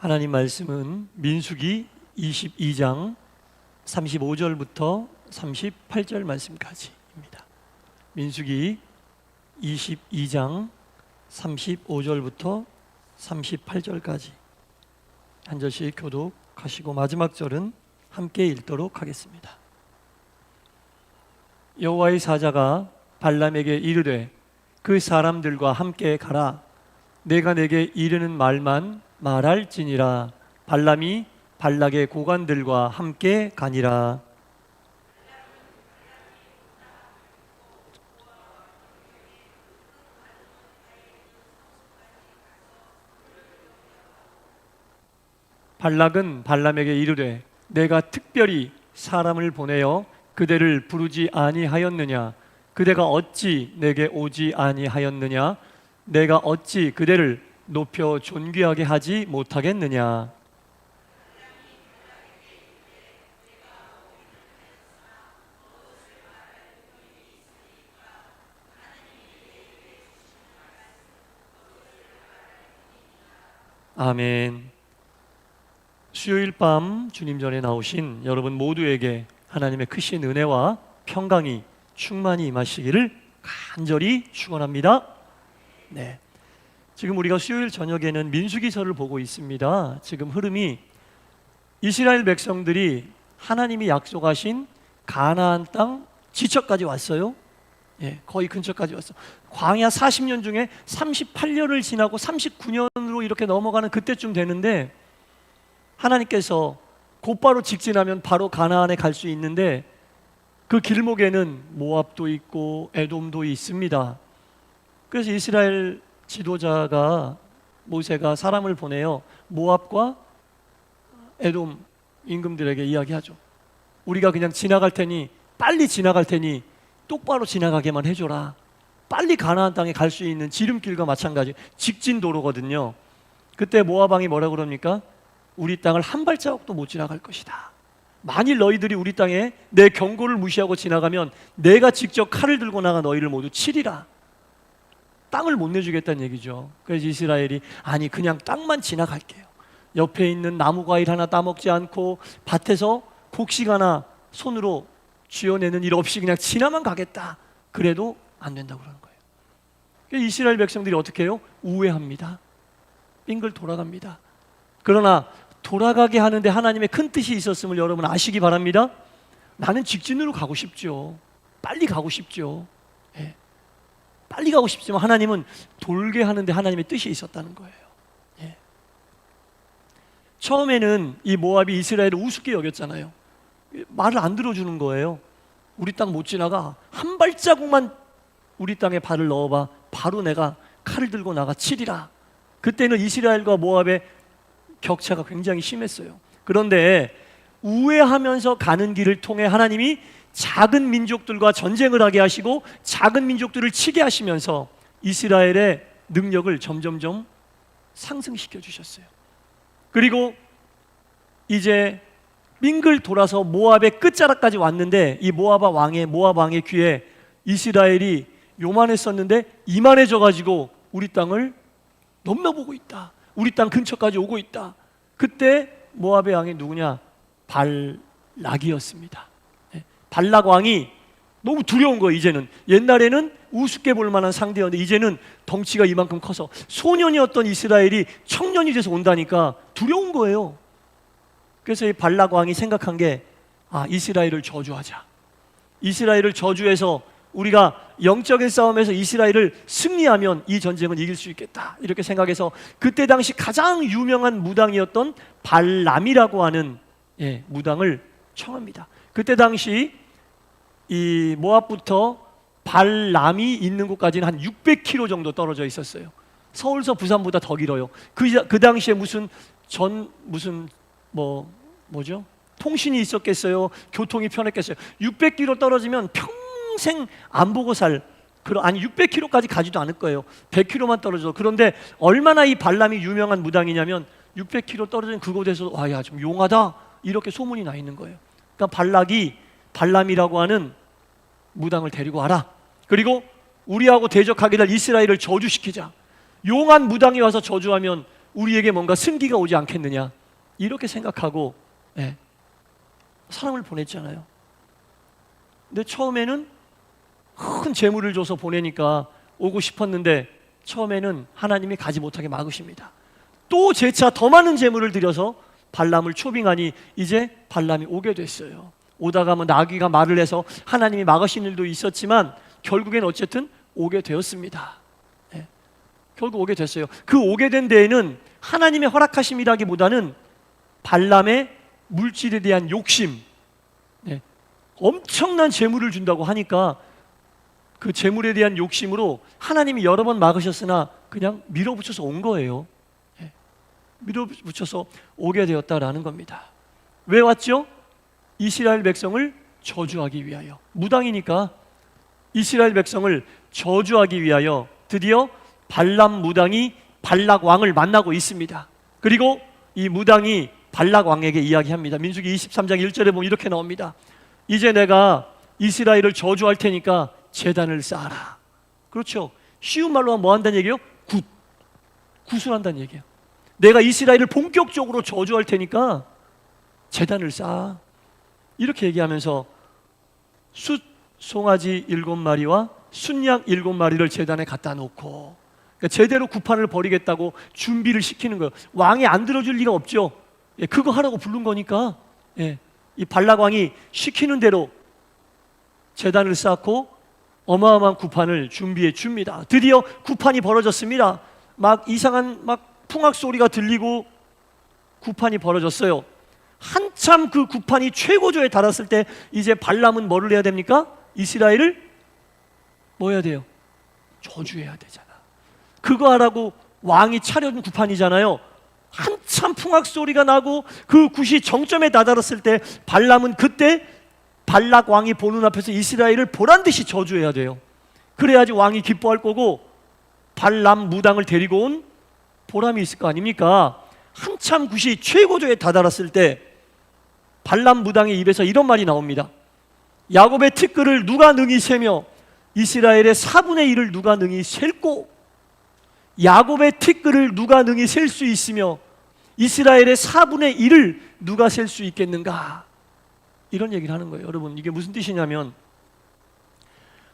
하나님 말씀은 민수기 22장 35절부터 38절 말씀까지입니다. 민수기 22장 35절부터 38절까지 한 절씩 교독하시고 마지막 절은 함께 읽도록 하겠습니다. 여호와의 사자가 발람에게 이르되 그 사람들과 함께 가라. 내가 내게 이르는 말만 말할지니라. 발람이 발락의 고관들과 함께 가니라. 발락은 발람에게 이르되 내가 특별히 사람을 보내어 그대를 부르지 아니하였느냐? 그대가 어찌 내게 오지 아니하였느냐? 내가 어찌 그대를 높여 존귀하게 하지 못하겠느냐? 아멘. 수요일 밤 주님 전에 나오신 여러분 모두에게 하나님의 크신 은혜와 평강이 충만히 임하시기를 간절히 축원합니다. 네. 지금 우리가 수요일 저녁에는 민수기서를 보고 있습니다. 지금 흐름이 이스라엘 백성들이 하나님이 약속하신 가나안 땅 지척까지 왔어요. 거의 근처까지 왔어. 광야 40년 중에 38년을 지나고 39년으로 이렇게 넘어가는 그때쯤 되는데 하나님께서 곧바로 직진하면 바로 가나안에 갈 수 있는데 그 길목에는 모압도 있고 에돔도 있습니다. 그래서 이스라엘 지도자가 모세가 사람을 보내요. 모압과 에돔 임금들에게 이야기하죠. 우리가 그냥 지나갈 테니 빨리 지나갈 테니 똑바로 지나가게만 해줘라. 빨리 가나안 땅에 갈 수 있는 지름길과 마찬가지 직진 도로거든요. 그때 모압 왕이 뭐라고 그럽니까? 우리 땅을 한 발자국도 못 지나갈 것이다. 만일 너희들이 우리 땅에 내 경고를 무시하고 지나가면 내가 직접 칼을 들고 나가 너희를 모두 치리라. 땅을 못 내주겠다는 얘기죠. 그래서 이스라엘이 아니 그냥 땅만 지나갈게요. 옆에 있는 나무 과일 하나 따먹지 않고 밭에서 곡식 하나 손으로 쥐어내는 일 없이 그냥 지나만 가겠다. 그래도 안 된다고 그러는 거예요. 그래서 이스라엘 백성들이 어떻게 해요? 우회합니다. 빙글 돌아갑니다. 그러나 돌아가게 하는데 하나님의 큰 뜻이 있었음을 여러분 아시기 바랍니다. 나는 직진으로 가고 싶죠. 빨리 가고 싶죠. 빨리 가고 싶지만 하나님은 돌게 하는데 하나님의 뜻이 있었다는 거예요. 처음에는 이 모압이 이스라엘을 우습게 여겼잖아요. 말을 안 들어주는 거예요. 우리 땅 못 지나가. 한 발자국만 우리 땅에 발을 넣어봐. 바로 내가 칼을 들고 나가 치리라. 그때는 이스라엘과 모압의 격차가 굉장히 심했어요. 그런데 우회하면서 가는 길을 통해 하나님이 작은 민족들과 전쟁을 하게 하시고 작은 민족들을 치게 하시면서 이스라엘의 능력을 점점점 상승시켜 주셨어요. 그리고 이제 빙글 돌아서 모압의 끝자락까지 왔는데 이 모압 왕의 귀에 이스라엘이 요만했었는데 이만해져 가지고 우리 땅을 넘나보고 있다. 우리 땅 근처까지 오고 있다. 그때 모압의 왕이 누구냐? 발락이었습니다. 발락 왕이 너무 두려운 거예요. 이제는 옛날에는 우습게 볼 만한 상대였는데 이제는 덩치가 이만큼 커서 소년이었던 이스라엘이 청년이 돼서 온다니까 두려운 거예요. 그래서 이 발락 왕이 생각한 게 이스라엘을 저주하자. 이스라엘을 저주해서 우리가 영적인 싸움에서 이스라엘을 승리하면 이 전쟁은 이길 수 있겠다. 이렇게 생각해서 그때 당시 가장 유명한 무당이었던 발람이라고 하는 무당을 청합니다. 그때 당시 이 모압부터 발람이 있는 곳까지는 한 600km 정도 떨어져 있었어요. 서울서 부산보다 더 길어요. 그 당시에 뭐죠? 통신이 있었겠어요? 교통이 편했겠어요? 600km 떨어지면 평생 안 보고 600km까지 가지도 않을 거예요. 100km만 떨어져. 그런데 얼마나 이 발람이 유명한 무당이냐면 600km 떨어진 그곳에서 야 좀 용하다 이렇게 소문이 나 있는 거예요. 그러니까 발람이라고 하는 무당을 데리고 와라. 그리고 우리하고 대적하게 될 이스라엘을 저주시키자. 용한 무당이 와서 저주하면 우리에게 뭔가 승기가 오지 않겠느냐 이렇게 생각하고 사람을 보냈잖아요. 근데 처음에는 큰 재물을 줘서 보내니까 오고 싶었는데 처음에는 하나님이 가지 못하게 막으십니다. 또 재차 더 많은 재물을 들여서 발람을 초빙하니 이제 발람이 오게 됐어요. 오다가 나귀가 말을 해서 하나님이 막으신 일도 있었지만 결국엔 어쨌든 오게 되었습니다. 결국 오게 됐어요. 그 오게 된 데에는 하나님의 허락하심이라기보다는 발람의 물질에 대한 욕심, 엄청난 재물을 준다고 하니까 그 재물에 대한 욕심으로 하나님이 여러 번 막으셨으나 그냥 밀어붙여서 온 거예요. 밀어붙여서 오게 되었다라는 겁니다. 왜 왔죠? 이스라엘 백성을 저주하기 위하여. 무당이니까 이스라엘 백성을 저주하기 위하여 드디어 발람 무당이 발락 왕을 만나고 있습니다. 그리고 이 무당이 발락 왕에게 이야기합니다. 민수기 23장 1절에 보면 이렇게 나옵니다. 이제 내가 이스라엘을 저주할 테니까 제단을 쌓아라. 그렇죠. 쉬운 말로 하면 뭐 한다는 얘기예요? 굿을 한다는 얘기예요. 내가 이스라엘을 본격적으로 저주할 테니까 제단을 쌓아. 이렇게 얘기하면서 숫 송아지 7마리와 순양 7마리를 제단에 갖다 놓고, 그러니까 제대로 구판을 벌이겠다고 준비를 시키는 거예요. 왕이 안 들어줄 리가 없죠. 그거 하라고 부른 거니까 이 발락 왕이 시키는 대로 제단을 쌓고 어마어마한 구판을 준비해 줍니다. 드디어 구판이 벌어졌습니다. 막 이상한 풍악 소리가 들리고 구판이 벌어졌어요. 한참 그 구판이 최고조에 달았을 때 이제 발람은 뭐를 해야 됩니까? 이스라엘을 뭐 해야 돼요? 저주해야 되잖아. 그거 하라고 왕이 차려준 구판이잖아요. 한참 풍악 소리가 나고 그 굿이 정점에 다다랐을 때 발람은 그때 발락 왕이 보는 앞에서 이스라엘을 보란듯이 저주해야 돼요. 그래야지 왕이 기뻐할 거고 발람 무당을 데리고 온 보람이 있을 거 아닙니까? 한참 굿이 최고조에 다다랐을 때 발람 무당의 입에서 이런 말이 나옵니다. 야곱의 티끌을 누가 능히 세며 이스라엘의 4분의 1을 누가 능히 셀고, 야곱의 티끌을 누가 능히 셀 수 있으며 이스라엘의 4분의 1을 누가 셀 수 있겠는가? 이런 얘기를 하는 거예요. 여러분, 이게 무슨 뜻이냐면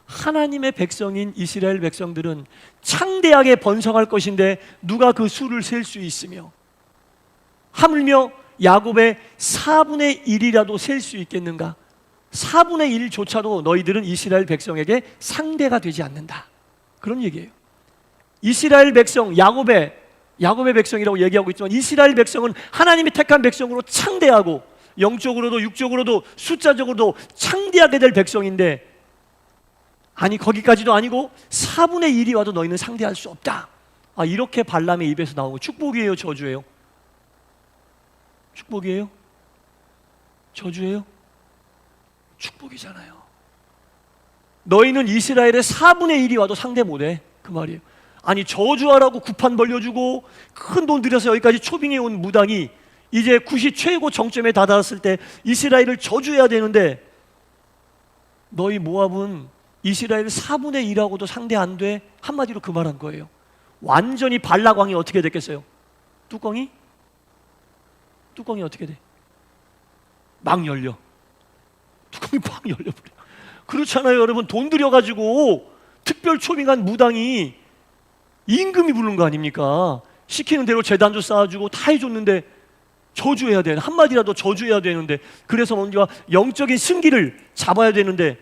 하나님의 백성인 이스라엘 백성들은 창대하게 번성할 것인데 누가 그 수를 셀 수 있으며, 하물며 야곱의 4분의 1이라도 셀 수 있겠는가? 4분의 1조차도 너희들은 이스라엘 백성에게 상대가 되지 않는다. 그런 얘기예요. 이스라엘 백성, 야곱의 백성이라고 얘기하고 있지만 이스라엘 백성은 하나님이 택한 백성으로 창대하고 영적으로도 육적으로도 숫자적으로도 창대하게 될 백성인데, 아니 거기까지도 아니고 4분의 1이 와도 너희는 상대할 수 없다. 이렇게 발람의 입에서 나오고, 축복이에요, 저주예요? 축복이에요? 저주예요? 축복이잖아요. 너희는 이스라엘의 4분의 1이 와도 상대 못해, 그 말이에요. 아니 저주하라고 구판 벌려주고 큰 돈 들여서 여기까지 초빙해 온 무당이 이제 굿이 최고 정점에 다다랐을 때 이스라엘을 저주해야 되는데, 너희 모압은 이스라엘 4분의 1하고도 상대 안 돼. 한마디로 그 말한 거예요. 완전히 발락 왕이 어떻게 됐겠어요? 뚜껑이 어떻게 돼? 막 열려. 뚜껑이 막 열려버려. 그렇잖아요, 여러분. 돈 들여가지고 특별 초빙한 무당이 임금이 부른 거 아닙니까? 시키는 대로 제단도 쌓아주고 다 해줬는데 저주해야 돼. 한마디라도 저주해야 되는데, 그래서 뭔가 영적인 승기를 잡아야 되는데,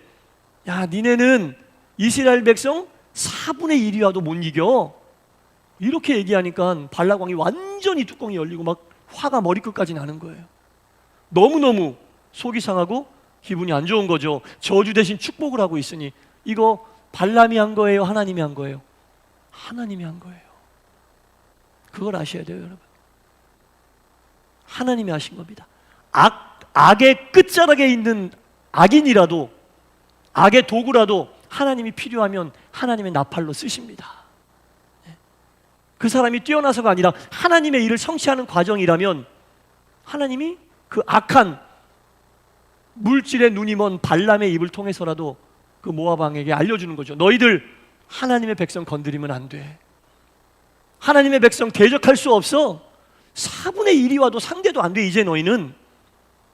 야, 니네는 이스라엘 백성 4분의 1이 와도 못 이겨. 이렇게 얘기하니까 발락 왕이 완전히 뚜껑이 열리고 막 화가 머리끝까지 나는 거예요. 너무너무 속이 상하고 기분이 안 좋은 거죠. 저주 대신 축복을 하고 있으니. 이거 발람이 한 거예요? 하나님이 한 거예요? 하나님이 한 거예요. 그걸 아셔야 돼요, 여러분. 하나님이 하신 겁니다. 악의 끝자락에 있는 악인이라도, 악의 도구라도 하나님이 필요하면 하나님의 나팔로 쓰십니다. 그 사람이 뛰어나서가 아니라 하나님의 일을 성취하는 과정이라면 하나님이 그 악한 물질의 눈이 먼 발람의 입을 통해서라도 그 모압 왕에게 알려주는 거죠. 너희들 하나님의 백성 건드리면 안 돼. 하나님의 백성 대적할 수 없어. 4분의 1이 와도 상대도 안 돼. 이제 너희는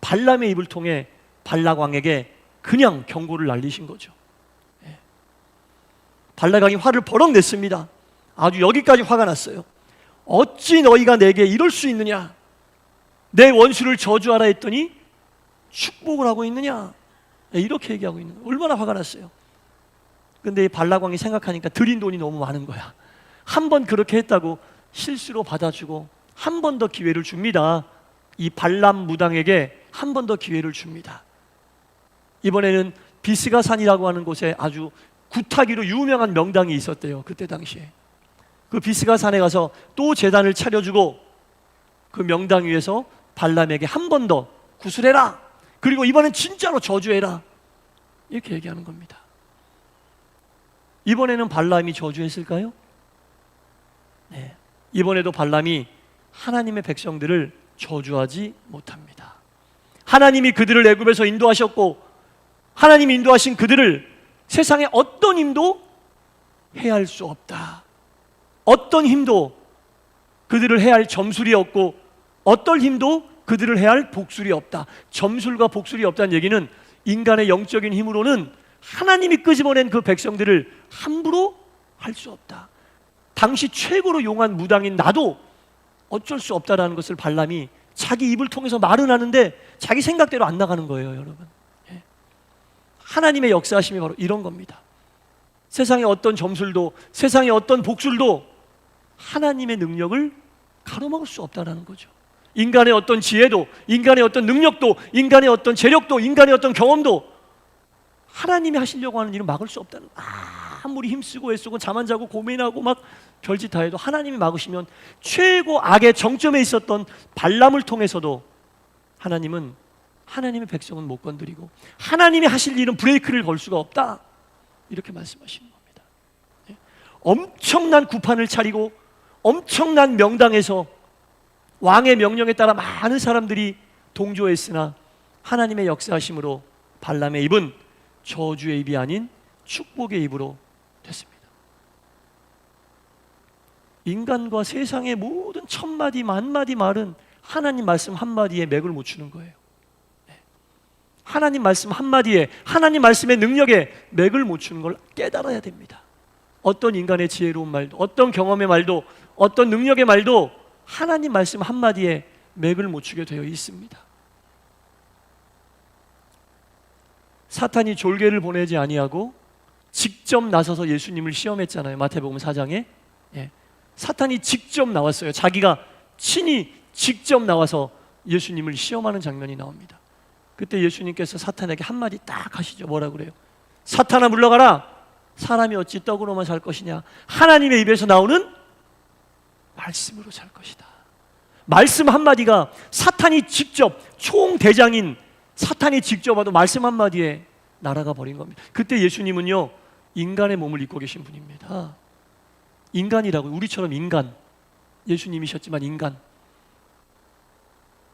발람의 입을 통해 발락왕에게 그냥 경고를 날리신 거죠. 발락왕이 화를 버럭 냈습니다. 아주 여기까지 화가 났어요. 어찌 너희가 내게 이럴 수 있느냐? 내 원수를 저주하라 했더니 축복을 하고 있느냐? 이렇게 얘기하고 있는 거예요. 얼마나 화가 났어요. 근데 이 발락왕이 생각하니까 들인 돈이 너무 많은 거야. 한 번 그렇게 했다고 실수로 받아주고 한 번 더 기회를 줍니다. 이 발람 무당에게 한 번 더 기회를 줍니다. 이번에는 비스가산이라고 하는 곳에 아주 굿하기로 유명한 명당이 있었대요. 그때 당시에. 그 비스가산에 가서 또 제단을 차려주고 그 명당 위에서 발람에게 한 번 더 구슬해라. 그리고 이번엔 진짜로 저주해라. 이렇게 얘기하는 겁니다. 이번에는 발람이 저주했을까요? 네. 이번에도 발람이 하나님의 백성들을 저주하지 못합니다. 하나님이 그들을 애굽에서 인도하셨고 하나님이 인도하신 그들을 세상에 어떤 힘도 해할 수 없다. 어떤 힘도 그들을 해할 점술이 없고 어떤 힘도 그들을 해할 복술이 없다. 점술과 복술이 없다는 얘기는 인간의 영적인 힘으로는 하나님이 끄집어낸 그 백성들을 함부로 할 수 없다. 당시 최고로 용한 무당인 나도 어쩔 수 없다라는 것을 발람이 자기 입을 통해서 말은 하는데 자기 생각대로 안 나가는 거예요, 여러분. 하나님의 역사하심이 바로 이런 겁니다. 세상의 어떤 점술도 세상의 어떤 복술도 하나님의 능력을 가로막을 수 없다는 거죠. 인간의 어떤 지혜도 인간의 어떤 능력도 인간의 어떤 재력도 인간의 어떤 경험도 하나님이 하시려고 하는 일은 막을 수 없다는 거예요. 아무리 힘쓰고 애쓰고 잠 안 자고 고민하고 막 별짓 다 해도 하나님이 막으시면 최고 악의 정점에 있었던 발람을 통해서도 하나님은 하나님의 백성은 못 건드리고 하나님이 하실 일은 브레이크를 걸 수가 없다. 이렇게 말씀하시는 겁니다. 엄청난 구판을 차리고 엄청난 명당에서 왕의 명령에 따라 많은 사람들이 동조했으나 하나님의 역사하심으로 발람의 입은 저주의 입이 아닌 축복의 입으로 됐습니다. 인간과 세상의 모든 천마디 만마디 말은 하나님 말씀 한마디에 맥을 못 추는 거예요. 하나님 말씀 한마디에 하나님 말씀의 능력에 맥을 못 추는 걸 깨달아야 됩니다. 어떤 인간의 지혜로운 말도 어떤 경험의 말도 어떤 능력의 말도 하나님 말씀 한마디에 맥을 못 추게 되어 있습니다. 사탄이 졸개를 보내지 아니하고 직접 나서서 예수님을 시험했잖아요. 마태복음 4장에 사탄이 직접 나왔어요. 자기가 친히 직접 나와서 예수님을 시험하는 장면이 나옵니다. 그때 예수님께서 사탄에게 한마디 딱 하시죠. 뭐라 그래요? 사탄아 물러가라. 사람이 어찌 떡으로만 살 것이냐. 하나님의 입에서 나오는 말씀으로 살 것이다. 말씀 한마디가 사탄이 직접 총대장인 사탄이 직접 와도 말씀 한마디에 날아가 버린 겁니다. 그때 예수님은요 인간의 몸을 입고 계신 분입니다. 인간이라고 우리처럼 인간 예수님이셨지만 인간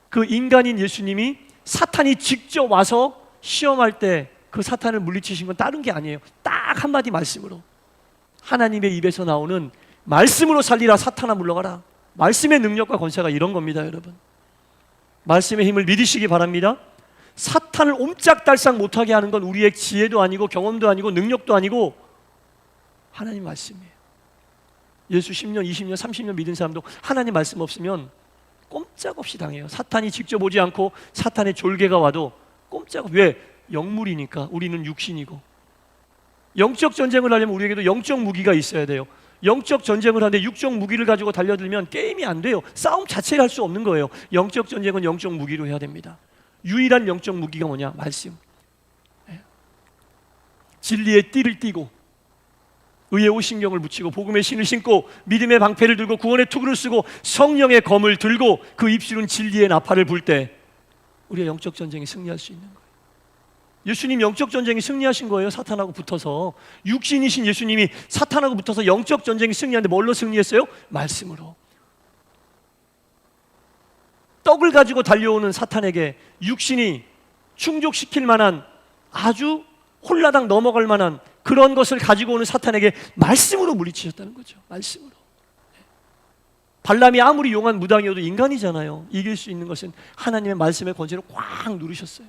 그 인간인 예수님이 사탄이 직접 와서 시험할 때 그 사탄을 물리치신 건 다른 게 아니에요. 딱 한마디 말씀으로 하나님의 입에서 나오는 말씀으로 살리라. 사탄아 물러가라. 말씀의 능력과 권세가 이런 겁니다. 여러분 말씀의 힘을 믿으시기 바랍니다. 사탄을 옴짝달싹 못하게 하는 건 우리의 지혜도 아니고 경험도 아니고 능력도 아니고 하나님 말씀이에요. 예수 10년, 20년, 30년 믿은 사람도 하나님 말씀 없으면 꼼짝없이 당해요. 사탄이 직접 오지 않고 사탄의 졸개가 와도 꼼짝없이. 왜? 영물이니까. 우리는 육신이고. 영적 전쟁을 하려면 우리에게도 영적 무기가 있어야 돼요. 영적 전쟁을 하는데 육적 무기를 가지고 달려들면 게임이 안 돼요. 싸움 자체를 할 수 없는 거예요. 영적 전쟁은 영적 무기로 해야 됩니다. 유일한 영적 무기가 뭐냐? 말씀. 진리의 띠를 띠고 의의 옷신경을 붙이고 복음의 신을 신고 믿음의 방패를 들고 구원의 투구를 쓰고 성령의 검을 들고 그 입술은 진리의 나팔을 불 때 우리가 영적 전쟁에 승리할 수 있는 거예요. 예수님 영적 전쟁에 승리하신 거예요. 사탄하고 붙어서. 육신이신 예수님이 사탄하고 붙어서 영적 전쟁에 승리하는데 뭘로 승리했어요? 말씀으로. 떡을 가지고 달려오는 사탄에게 육신이 충족시킬 만한 아주 홀라당 넘어갈 만한 그런 것을 가지고 오는 사탄에게 말씀으로 물리치셨다는 거죠. 말씀으로. 발람이 아무리 용한 무당이어도 인간이잖아요. 이길 수 있는 것은 하나님의 말씀의 권세를 꽉 누르셨어요.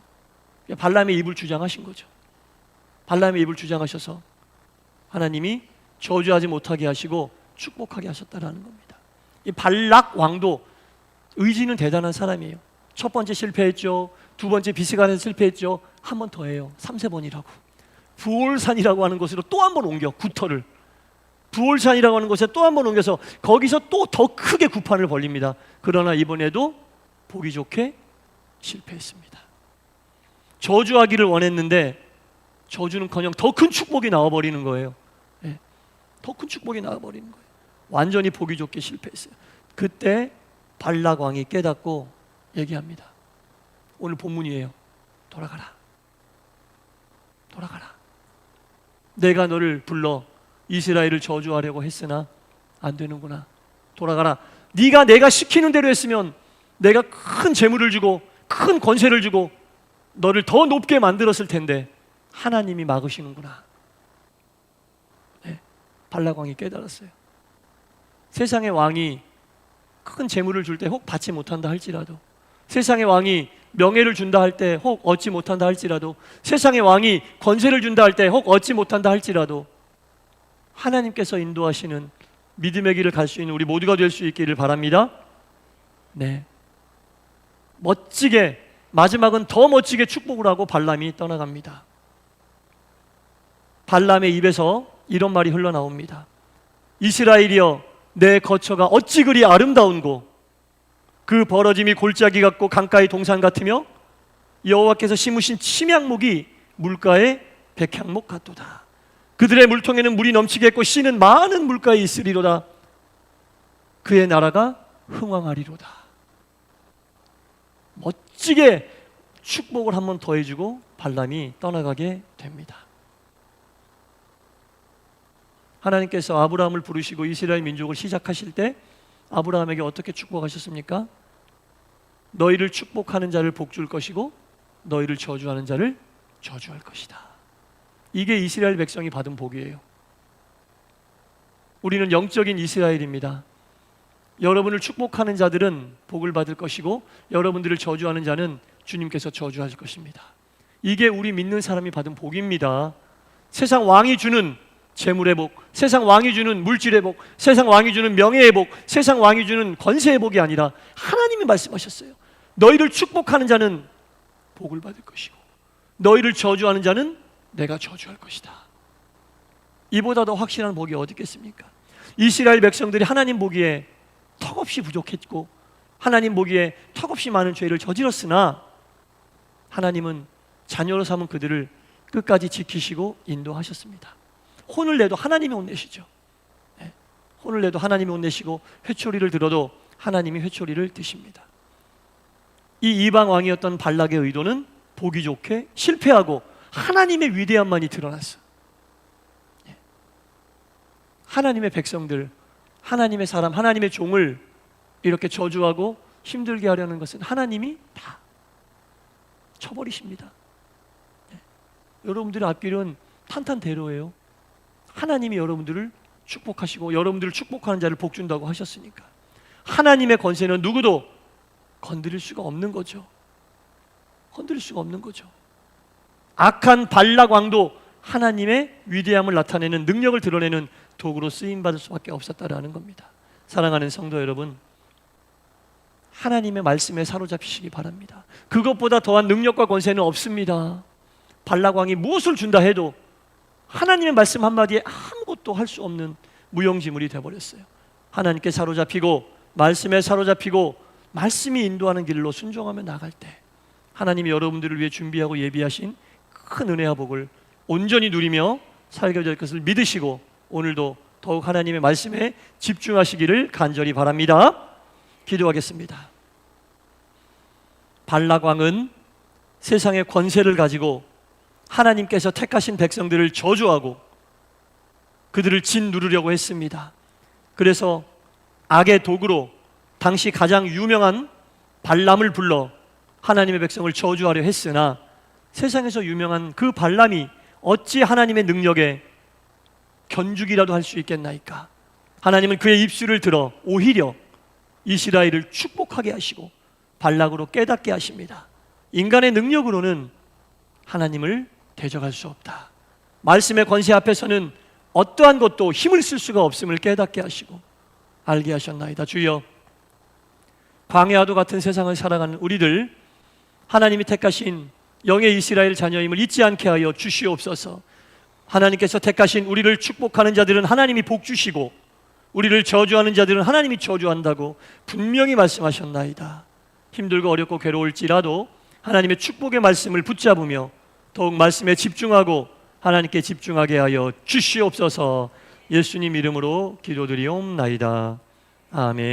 발람의 입을 주장하신 거죠. 발람의 입을 주장하셔서 하나님이 저주하지 못하게 하시고 축복하게 하셨다라는 겁니다. 이 발락 왕도 의지는 대단한 사람이에요. 첫 번째 실패했죠. 두 번째 비스간에서 실패했죠. 한 번 더 해요. 3세번이라고. 부올산이라고 하는 곳으로 또 한 번 옮겨, 구터를. 부올산이라고 하는 곳에 또 한 번 옮겨서 거기서 또 더 크게 구판을 벌립니다. 그러나 이번에도 보기 좋게 실패했습니다. 저주하기를 원했는데 저주는커녕 더 큰 축복이 나와버리는 거예요. 네. 더 큰 축복이 나와버리는 거예요. 완전히 보기 좋게 실패했어요. 그때 발락 왕이 깨닫고 얘기합니다. 오늘 본문이에요. 돌아가라. 돌아가라. 내가 너를 불러 이스라엘을 저주하려고 했으나 안 되는구나. 돌아가라. 네가 내가 시키는 대로 했으면 내가 큰 재물을 주고 큰 권세를 주고 너를 더 높게 만들었을 텐데 하나님이 막으시는구나. 네, 발락 왕이 깨달았어요. 세상의 왕이 큰 재물을 줄 때 혹 받지 못한다 할지라도, 세상의 왕이 명예를 준다 할 때 혹 얻지 못한다 할지라도, 세상의 왕이 권세를 준다 할 때 혹 얻지 못한다 할지라도 하나님께서 인도하시는 믿음의 길을 갈 수 있는 우리 모두가 될 수 있기를 바랍니다. 네, 멋지게, 마지막은 더 멋지게 축복을 하고 발람이 떠나갑니다. 발람의 입에서 이런 말이 흘러나옵니다. 이스라엘이여, 내 거처가 어찌 그리 아름다운고, 그 벌어짐이 골짜기 같고 강가의 동산 같으며 여호와께서 심으신 침향목이 물가의 백향목 같도다. 그들의 물통에는 물이 넘치겠고 씨는 많은 물가에 있으리로다. 그의 나라가 흥왕하리로다. 멋지게 축복을 한 번 더해주고 발람이 떠나가게 됩니다. 하나님께서 아브라함을 부르시고 이스라엘 민족을 시작하실 때 아브라함에게 어떻게 축복하셨습니까? 너희를 축복하는 자를 복줄 것이고 너희를 저주하는 자를 저주할 것이다. 이게 이스라엘 백성이 받은 복이에요. 우리는 영적인 이스라엘입니다. 여러분을 축복하는 자들은 복을 받을 것이고 여러분들을 저주하는 자는 주님께서 저주하실 것입니다. 이게 우리 믿는 사람이 받은 복입니다. 세상 왕이 주는 재물의 복, 세상 왕이 주는 물질의 복, 세상 왕이 주는 명예의 복, 세상 왕이 주는 권세의 복이 아니라 하나님이 말씀하셨어요. 너희를 축복하는 자는 복을 받을 것이고 너희를 저주하는 자는 내가 저주할 것이다. 이보다 더 확실한 복이 어디 있겠습니까? 이스라엘 백성들이 하나님 보기에 턱없이 부족했고 하나님 보기에 턱없이 많은 죄를 저질렀으나 하나님은 자녀로 삼은 그들을 끝까지 지키시고 인도하셨습니다. 혼을 내도 하나님이 혼내시죠. 네. 혼을 내도 하나님이 혼내시고 회초리를 들어도 하나님이 회초리를 드십니다. 이 이방 왕이었던 발락의 의도는 보기 좋게 실패하고 하나님의 위대함만이 드러났어. 네. 하나님의 백성들, 하나님의 사람, 하나님의 종을 이렇게 저주하고 힘들게 하려는 것은 하나님이 다 쳐버리십니다. 네. 여러분들의 앞길은 탄탄대로예요. 하나님이 여러분들을 축복하시고 여러분들을 축복하는 자를 복준다고 하셨으니까 하나님의 권세는 누구도 건드릴 수가 없는 거죠. 건드릴 수가 없는 거죠. 악한 발락 왕도 하나님의 위대함을 나타내는 능력을 드러내는 도구로 쓰임받을 수밖에 없었다라는 겁니다. 사랑하는 성도 여러분, 하나님의 말씀에 사로잡히시기 바랍니다. 그것보다 더한 능력과 권세는 없습니다. 발락 왕이 무엇을 준다 해도 하나님의 말씀 한마디에 아무것도 할 수 없는 무용지물이 되어버렸어요. 하나님께 사로잡히고 말씀에 사로잡히고 말씀이 인도하는 길로 순종하며 나갈 때 하나님이 여러분들을 위해 준비하고 예비하신 큰 은혜와 복을 온전히 누리며 살게 될 것을 믿으시고 오늘도 더욱 하나님의 말씀에 집중하시기를 간절히 바랍니다. 기도하겠습니다. 발락 왕은 세상의 권세를 가지고 하나님께서 택하신 백성들을 저주하고 그들을 짓누르려고 했습니다. 그래서 악의 도구로 당시 가장 유명한 발람을 불러 하나님의 백성을 저주하려 했으나 세상에서 유명한 그 발람이 어찌 하나님의 능력에 견주기라도 할 수 있겠나이까? 하나님은 그의 입술을 들어 오히려 이스라엘을 축복하게 하시고 발락으로 깨닫게 하십니다. 인간의 능력으로는 하나님을 대적할 수 없다. 말씀의 권세 앞에서는 어떠한 것도 힘을 쓸 수가 없음을 깨닫게 하시고 알게 하셨나이다. 주여, 광야와도 같은 세상을 살아가는 우리들, 하나님이 택하신 영의 이스라엘 자녀임을 잊지 않게 하여 주시옵소서. 하나님께서 택하신 우리를 축복하는 자들은 하나님이 복 주시고 우리를 저주하는 자들은 하나님이 저주한다고 분명히 말씀하셨나이다. 힘들고 어렵고 괴로울지라도 하나님의 축복의 말씀을 붙잡으며 더욱 말씀에 집중하고 하나님께 집중하게 하여 주시옵소서. 예수님 이름으로 기도드리옵나이다. 아멘.